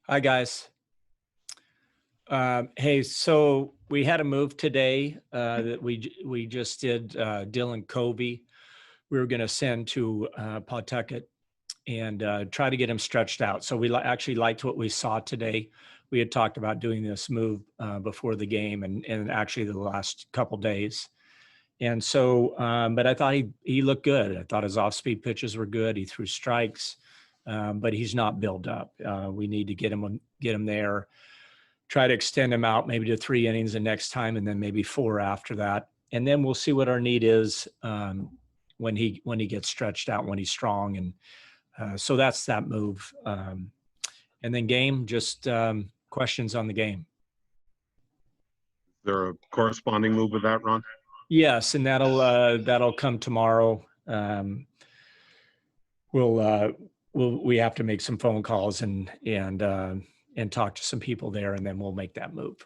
Hi, guys. Hey, so we had a move today that we just did. Dylan Covey, we were going to send to Pawtucket and try to get him stretched out. So we actually liked what we saw today. We had talked about doing this move before the game and actually the last couple days. And so, but I thought he looked good. I thought his off-speed pitches were good. He threw strikes, but he's not built up. We need to get him there. Try to extend him out maybe to 3 innings the next time, and then maybe 4 after that. And then we'll see what our need is when he gets stretched out, when he's strong. And so that's that move. And then game, just questions on the game. Is there a corresponding move with that, Ron? Yes, and that'll come tomorrow. We have to make some phone calls and talk to some people there, and then we'll make that move.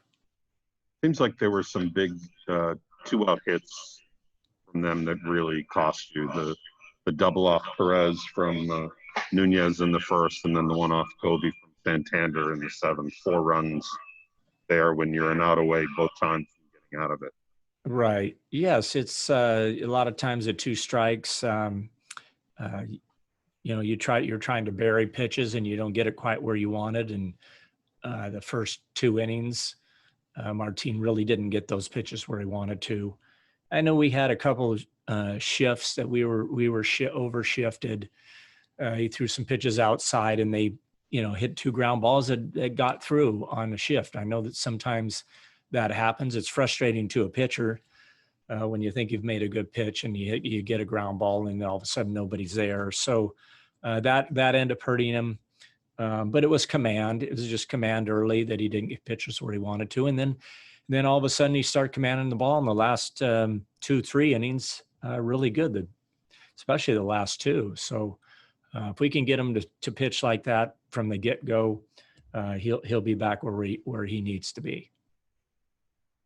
Seems like there were some big 2-out hits from them that really cost you. The double off Perez from Nunez in the first, and then the one off Kobe from Santander in the 7th. 4 runs there when you're an out away both times from getting out of it. Right. Yes, it's a lot of times at 2 strikes. You're trying to bury pitches and you don't get it quite where you wanted. And the first 2 innings, Martin really didn't get those pitches where he wanted to. I know we had a couple of shifts that we were overshifted. He threw some pitches outside and they, hit 2 ground balls that got through on the shift. I know that sometimes that happens. It's frustrating to a pitcher when you think you've made a good pitch and you get a ground ball and all of a sudden nobody's there. So that ended up hurting him. But it was command. It was just command early that he didn't get pitches where he wanted to. And then all of a sudden he started commanding the ball in the last 2-3 innings, really good, especially the last 2. So if we can get him to pitch like that from the get-go, he'll be back where he needs to be.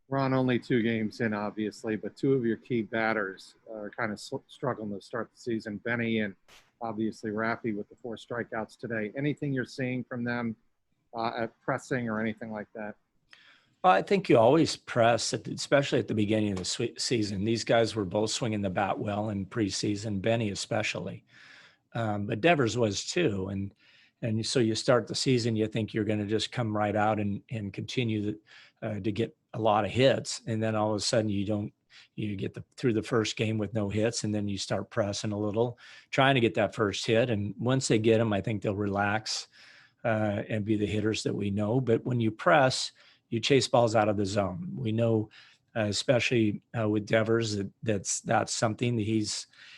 Ron, only 2 games in, obviously, but 2 of your key batters are kind of struggling to start the season. Benny and obviously Raffy with the 4 strikeouts today. Anything you're seeing from them at pressing or anything like that? Well, I think you always press, especially at the beginning of the season. These guys were both swinging the bat well in preseason, Benny especially. But Devers was too. And so you start the season, you think you're going to just come right out and continue to get a lot of hits. And then all of a sudden you get through the first game with no hits, and then you start pressing a little, trying to get that first hit. And once they get them, I think they'll relax and be the hitters that we know. But when you press, you chase balls out of the zone. We know, especially with Devers, that's something that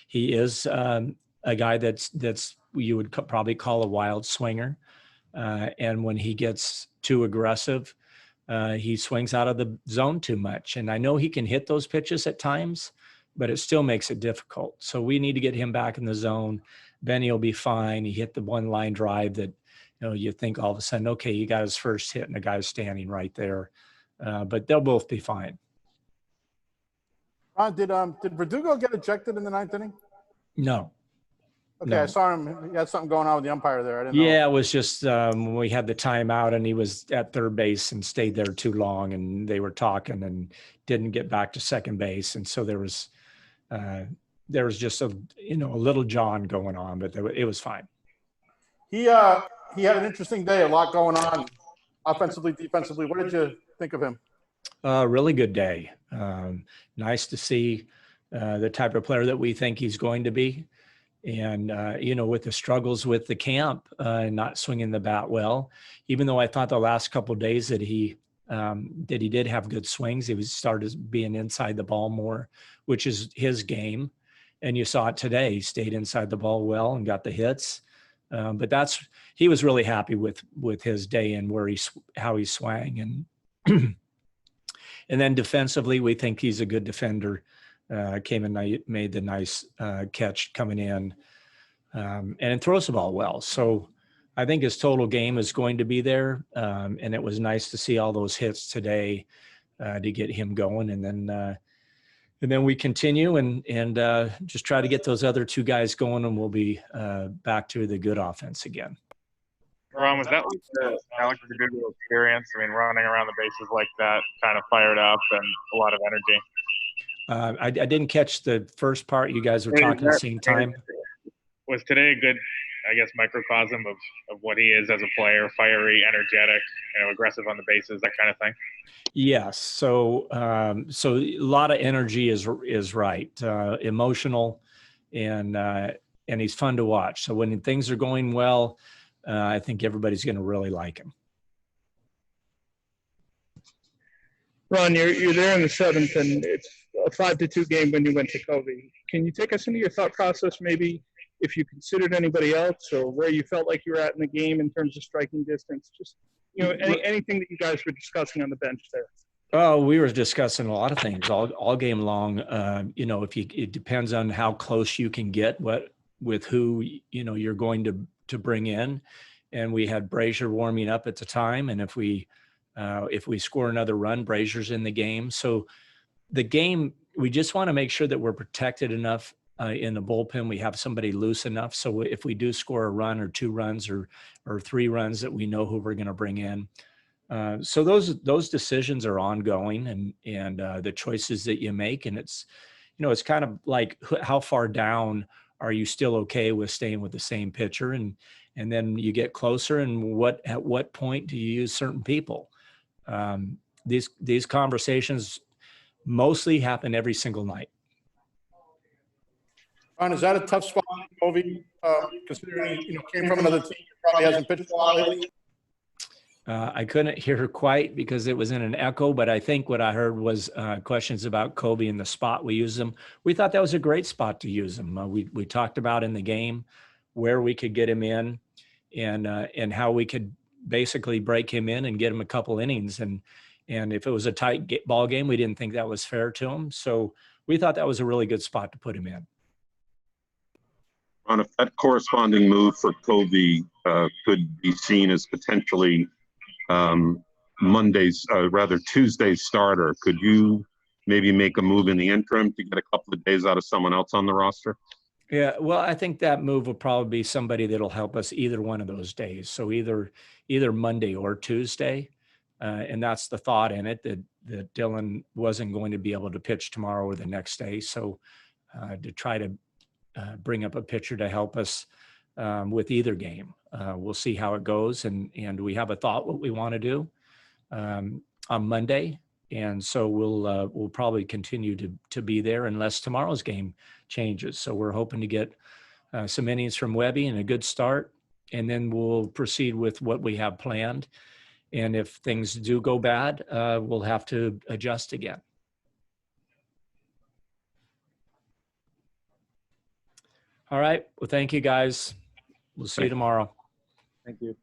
he is a guy that's you would probably call a wild swinger. And when he gets too aggressive, he swings out of the zone too much. And I know he can hit those pitches at times, but it still makes it difficult. So we need to get him back in the zone. Benny will be fine. He hit the 1-line drive that, you think all of a sudden, okay, he got his first hit and the guy's standing right there. But they'll both be fine. Did Verdugo get ejected in the 9th inning? No. Okay, No. I saw him. He had something going on with the umpire there. I didn't know. Yeah, it was just when we had the timeout and he was at third base and stayed there too long, and they were talking and didn't get back to second base, and so there was just a little John going on, but it was fine. He had an interesting day. A lot going on, offensively, defensively. What did you think of him? Really good day. Nice to see the type of player that we think he's going to be. And, with the struggles with the camp and not swinging the bat well, even though I thought the last couple of days that he did have good swings, he started being inside the ball more, which is his game. And you saw it today. He stayed inside the ball well and got the hits. But he was really happy with his day and how he swang. And and then defensively, we think he's a good defender. Came and made the nice catch coming in, and throws the ball well. So I think his total game is going to be there, and it was nice to see all those hits today to get him going. And then we continue and just try to get those other 2 guys going, and we'll be back to the good offense again. Ron, was that like Alex a good experience? I mean, running around the bases like that, kind of fired up and a lot of energy. I didn't catch the first part. You guys were talking at the same time. Was today a good, I guess, microcosm of what he is as a player? Fiery, energetic, aggressive on the bases, that kind of thing. Yes. So a lot of energy is right. Emotional, and he's fun to watch. So when things are going well, I think everybody's going to really like him. Ron, you're there in the seventh, and it's a 5-2 game when you went to Kobe. Can you take us into your thought process, maybe if you considered anybody else, or where you felt like you were at in the game in terms of striking distance? Just anything that you guys were discussing on the bench there. Oh, we were discussing a lot of things all game long. It depends on how close you can get with who you're going to bring in, and we had Brazier warming up at the time, and if we score another run, Brazier's in the game. So the game, we just want to make sure that we're protected enough in the bullpen. We have somebody loose enough, so if we do score a run or 2 runs or 3 runs, that we know who we're going to bring in. So those decisions are ongoing, and the choices that you make, and it's kind of like how far down are you still okay with staying with the same pitcher, and then you get closer, and at what point do you use certain people? These conversations mostly happen every single night. Ron, is that a tough spot for Kobe, considering he came from another team, probably hasn't pitched a lot lately? I couldn't hear her quite because it was in an echo, but I think what I heard was questions about Kobe and the spot we use him. We thought that was a great spot to use him. We talked about in the game where we could get him in, and how we could basically break him in and get him a couple innings. And if it was a tight ball game, we didn't think that was fair to him. So we thought that was a really good spot to put him in. Ron, if that corresponding move for Kobe could be seen as potentially Tuesday's starter, could you maybe make a move in the interim to get a couple of days out of someone else on the roster? Yeah, well, I think that move will probably be somebody that'll help us either one of those days. So either Monday or Tuesday, and that's the thought in it, that Dylan wasn't going to be able to pitch tomorrow or the next day. So to try to bring up a pitcher to help us with either game. We'll see how it goes, and we have a thought what we want to do on Monday, and so we'll probably continue to be there unless tomorrow's game changes. So we're hoping to get some innings from Webby and a good start, and then we'll proceed with what we have planned. And if things do go bad, we'll have to adjust again. All right. Well, thank you, guys. We'll see you tomorrow. Thank you.